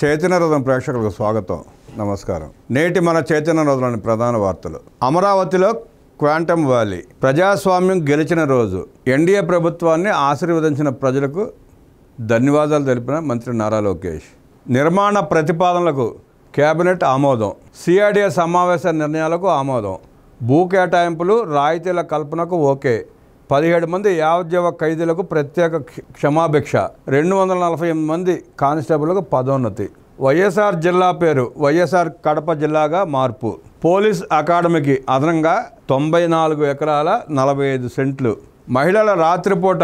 చైతన్య రథం ప్రేక్షకులకు స్వాగతం, నమస్కారం. నేటి మన చైతన్య రథంలోని ప్రధాన వార్తలు. అమరావతిలో క్వాంటమ్ వ్యాలీ ప్రజాస్వామ్యం గెలిచిన రోజు. ఎన్డీఏ ప్రభుత్వాన్ని ఆశీర్వదించిన ప్రజలకు ధన్యవాదాలు తెలిపిన మంత్రి నారా లోకేష్. నిర్మాణ ప్రతిపాదనలకు కేబినెట్ ఆమోదం. సిఐడిఏ సమావేశ నిర్ణయాలకు ఆమోదం. భూ కేటాయింపులు రాయితీల కల్పనకు ఓకే. 17 మంది యావజ్జీవ ఖైదీలకు ప్రత్యేక క్షమాభిక్ష. 248 మంది కానిస్టేబుల్కు పదోన్నతి. వైఎస్ఆర్ జిల్లా పేరు వైఎస్ఆర్ కడప జిల్లాగా మార్పు. పోలీస్ అకాడమీకి అదనంగా 94 ఎకరాల 45 సెంట్లు. మహిళల రాత్రిపూట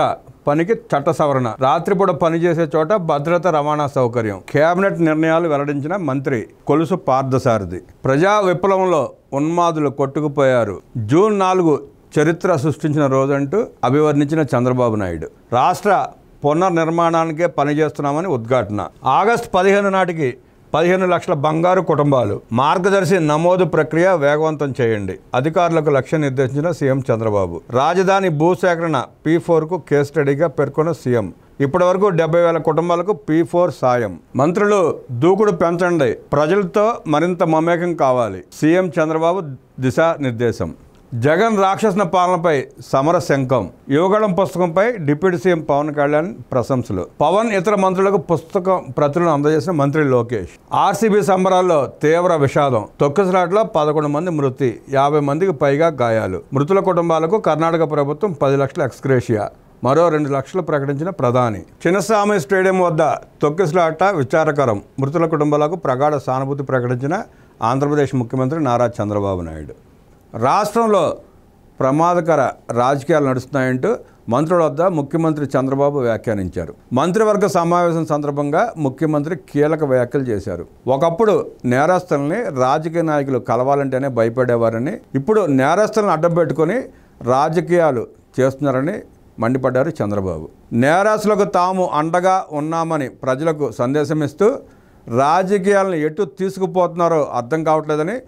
పనికి చట్ట సవరణ. రాత్రిపూట పనిచేసే చోట భద్రత రవాణా సౌకర్యం. కేబినెట్ నిర్ణయాలు వెల్లడించిన మంత్రి కొలుసు పార్థసారథి. ప్రజా విప్లవంలో ఉన్మాదులు కొట్టుకుపోయారు. జూన్ 4 చరిత్ర సృష్టించిన రోజంటూ అభివర్ణించిన చంద్రబాబు నాయుడు. రాష్ట్ర పునర్నిర్మాణానికే పనిచేస్తున్నామని ఉద్ఘాటన. ఆగస్టు 15 నాటికి 15 లక్షల బంగారు కుటుంబాలు. మార్గదర్శి నమోదు ప్రక్రియ వేగవంతం చేయండి. అధికారులకు లక్ష్యం నిర్దేశించిన సీఎం చంద్రబాబు. రాజధాని భూసేకరణ P4కు కేస్ స్టడీగా పేర్కొన్న సీఎం. ఇప్పటివరకు 70,000 కుటుంబాలకు P4 సాయం. మంత్రులు దూకుడు పెంచండి, ప్రజలతో మరింత మమేకం కావాలి. సీఎం చంద్రబాబు దిశానిర్దేశం. జగన్ రాక్షసన పాలనపై సమర శంఖం. యువగళం పుస్తకంపై డిప్యూటీ సీఎం పవన్ కళ్యాణ్ ప్రశంసలు. పవన్ ఇతర మంత్రులకు పుస్తకం ప్రతులను అందజేసిన మంత్రి లోకేష్. ఆర్సీబీ సంబరాల్లో తీవ్ర విషాదం. తొక్కిసలాట్లో 11 మంది మృతి, 50 మందికి పైగా గాయాలు. మృతుల కుటుంబాలకు కర్ణాటక ప్రభుత్వం 10 లక్షల ఎక్స్గ్రేషియా, మరో 2 లక్షలు ప్రకటించిన ప్రధాని. చిన్నస్వామి స్టేడియం వద్ద తొక్కిసలాట విచారకరం. మృతుల కుటుంబాలకు ప్రగాఢ సానుభూతి ప్రకటించిన ఆంధ్రప్రదేశ్ ముఖ్యమంత్రి నారా చంద్రబాబు నాయుడు. రాష్ట్రంలో ప్రమాదకర రాజకీయాలు నడుస్తున్నాయంటూ మంత్రుల వద్ద ముఖ్యమంత్రి చంద్రబాబు వ్యాఖ్యానించారు. మంత్రివర్గ సమావేశం సందర్భంగా ముఖ్యమంత్రి కీలక వ్యాఖ్యలు చేశారు. ఒకప్పుడు నేరస్తుల్ని రాజకీయ నాయకులు కలవాలంటేనే భయపడేవారని, ఇప్పుడు నేరస్తులను అడ్డం పెట్టుకొని రాజకీయాలు చేస్తున్నారని మండిపడ్డారు చంద్రబాబు. నేరస్తులకు తాము అండగా ఉన్నామని ప్రజలకు సందేశం ఇస్తూ రాజకీయాలను ఎటు తీసుకుపోతున్నారో అర్థం కావట్లేదని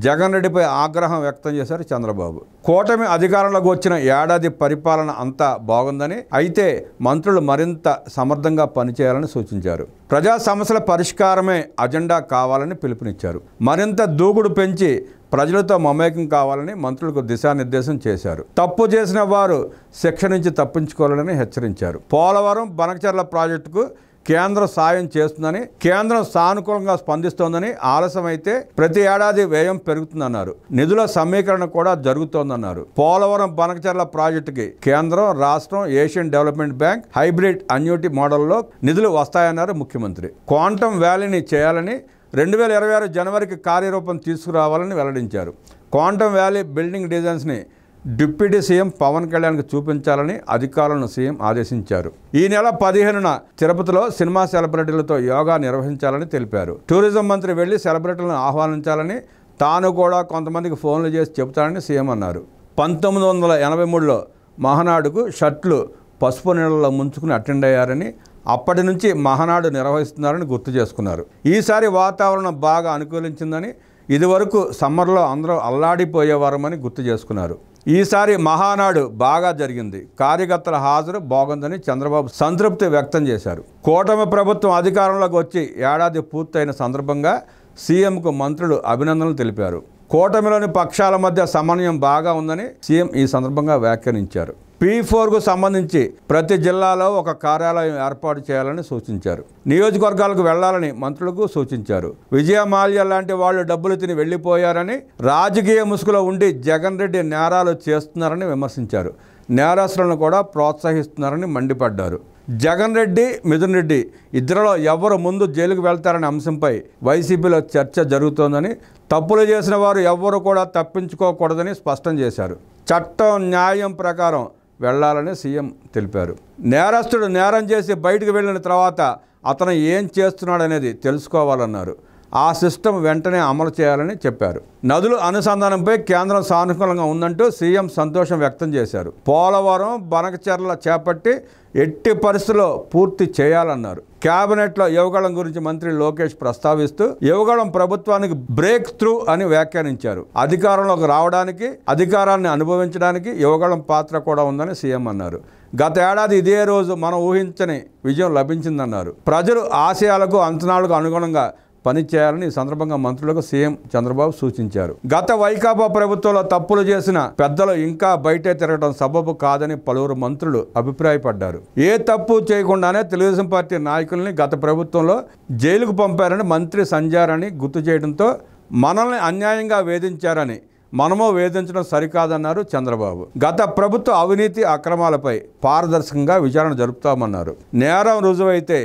జగన్ రెడ్డిపై ఆగ్రహం వ్యక్తం చేశారు చంద్రబాబు. కూటమి అధికారంలోకి వచ్చిన ఏడాది పరిపాలన అంతా బాగుందని, అయితే మంత్రులు మరింత సమర్థంగా పనిచేయాలని సూచించారు. ప్రజా సమస్యల పరిష్కారమే అజెండా కావాలని పిలుపునిచ్చారు. మరింత దూకుడు పెంచి ప్రజలతో మమేకం కావాలని మంత్రులకు దిశానిర్దేశం చేశారు. తప్పు చేసిన వారు శిక్ష నుంచి తప్పించుకోవాలని హెచ్చరించారు. పోలవరం బనకచర్ల ప్రాజెక్టుకు కేంద్రం సాయం చేస్తుందని, కేంద్రం సానుకూలంగా స్పందిస్తోందని, ఆలస్యమైతే ప్రతి ఏడాది వ్యయం పెరుగుతుందన్నారు. నిధుల సమీకరణ కూడా జరుగుతోందన్నారు. పోలవరం బనకచర్ల ప్రాజెక్టుకి కేంద్రం, రాష్ట్రం, Asian development bank hybrid annuity మోడల్లో నిధులు వస్తాయన్నారు ముఖ్యమంత్రి. క్వాంటమ్ వ్యాలీని చేయాలని 2026 జనవరికి కార్యరూపం తీసుకురావాలని వెల్లడించారు. క్వాంటమ్ వ్యాలీ బిల్డింగ్ డిజైన్స్ని డిప్యూటీ సీఎం పవన్ కళ్యాణ్కి చూపించాలని అధికారులను సీఎం ఆదేశించారు. ఈ నెల 15న తిరుపతిలో సినిమా సెలబ్రిటీలతో యోగా నిర్వహించాలని తెలిపారు. టూరిజం మంత్రి వెళ్లి సెలబ్రిటీలను ఆహ్వానించాలని, తాను కూడా కొంతమందికి ఫోన్లు చేసి చెబుతానని సీఎం అన్నారు. 1983లో మహానాడుకు షర్ట్లు పసుపు నీళ్ళలో ముంచుకుని అటెండ్ అయ్యారని, అప్పటి నుంచి మహానాడు నిర్వహిస్తున్నారని గుర్తు చేసుకున్నారు. ఈసారి వాతావరణం బాగా అనుకూలించిందని, ఇదివరకు సమ్మర్లో అందరూ అల్లాడిపోయేవారమని గుర్తు చేసుకున్నారు. ఈసారి మహానాడు బాగా జరిగింది, కార్యకర్తల హాజరు బాగుందని చంద్రబాబు సంతృప్తి వ్యక్తం చేశారు. కూటమి ప్రభుత్వం అధికారంలోకి వచ్చి ఏడాది పూర్తయిన సందర్భంగా సీఎంకు మంత్రులు అభినందనలు తెలిపారు. కూటమిలోని పక్షాల మధ్య సమన్వయం బాగా ఉందని సీఎం ఈ సందర్భంగా వ్యాఖ్యానించారు. P4కు సంబంధించి ప్రతి జిల్లాలో ఒక కార్యాలయం ఏర్పాటు చేయాలని సూచించారు. నియోజకవర్గాలకు వెళ్లాలని మంత్రులకు సూచించారు. విజయమాల్య లాంటి వాళ్ళు డబ్బులు తిని వెళ్లిపోయారని, రాజకీయ ముసుగులో ఉండి జగన్ రెడ్డి నేరాలు చేస్తున్నారని విమర్శించారు. నేరస్తులను కూడా ప్రోత్సహిస్తున్నారని మండిపడ్డారు. జగన్ రెడ్డి, మిథున్ రెడ్డి ఇద్దరిలో ఎవరు ముందు జైలుకు వెళ్తారనే అంశంపై వైసీపీలో చర్చ జరుగుతోందని, తప్పులు చేసిన వారు ఎవ్వరూ కూడా తప్పించుకోకూడదని స్పష్టం చేశారు. చట్టం, న్యాయం ప్రకారం వెళ్లాలని సీఎం తెలిపారు. నేరస్తుడు నేరం చేసి బయటకు వెళ్ళిన తర్వాత అతను ఏం చేస్తున్నాడనేది తెలుసుకోవాలన్నారు. ఆ సిస్టమ్ వెంటనే అమలు చేయాలని చెప్పారు. నదుల అనుసంధానంపై కేంద్రం సానుకూలంగా ఉందంటూ సీఎం సంతోషం వ్యక్తం చేశారు. పోలవరం బనకచర్ల చేపట్టి ఎట్టి పరిస్థితుల్లో పూర్తి చేయాలన్నారు. కేబినెట్లో యువగళం గురించి మంత్రి లోకేష్ ప్రస్తావిస్తూ యువగళం ప్రభుత్వానికి బ్రేక్ త్రూ అని వ్యాఖ్యానించారు. అధికారంలోకి రావడానికి, అధికారాన్ని అనుభవించడానికి యువగళం పాత్ర కూడా ఉందని సీఎం అన్నారు. గత ఏడాది ఇదే రోజు మనం ఊహించని విజయం లభించిందన్నారు. ప్రజలు ఆశయాలకు అంచనాలకు అనుగుణంగా పనిచేయాలని ఈ సందర్భంగా మంత్రులకు సీఎం చంద్రబాబు సూచించారు. గత వైకాపా ప్రభుత్వంలో తప్పులు చేసిన పెద్దలు ఇంకా బయటే తిరగడం సబబు కాదని పలువురు మంత్రులు అభిప్రాయపడ్డారు. ఏ తప్పు చేయకుండానే తెలుగుదేశం పార్టీ నాయకుల్ని గత ప్రభుత్వంలో జైలుకు పంపారని మంత్రి సంజారని గుర్తు చేయడంతో మనల్ని అన్యాయంగా వేధించారని, మనమో వేధించడం సరికాదన్నారు చంద్రబాబు. గత ప్రభుత్వ అవినీతి అక్రమాలపై పారదర్శకంగా విచారణ జరుపుతామన్నారు. నేరం రుజువైతే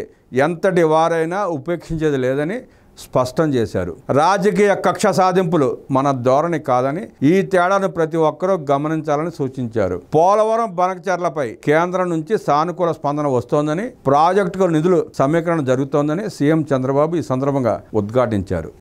ఎంతటి వారైనా ఉపేక్షించేది లేదని స్పష్టం చేశారు. రాజకీయ కక్ష సాధింపులు మన ధోరణి కాదని, ఈ తేడాను ప్రతి ఒక్కరూ గమనించాలని సూచించారు. పోలవరం బనకచెర్లపై కేంద్రం నుంచి సానుకూల స్పందన వస్తోందని, ప్రాజెక్టుకు నిధులు సమీకరణ జరుగుతోందని సీఎం చంద్రబాబు ఈ సందర్భంగా ఉద్ఘాటించారు.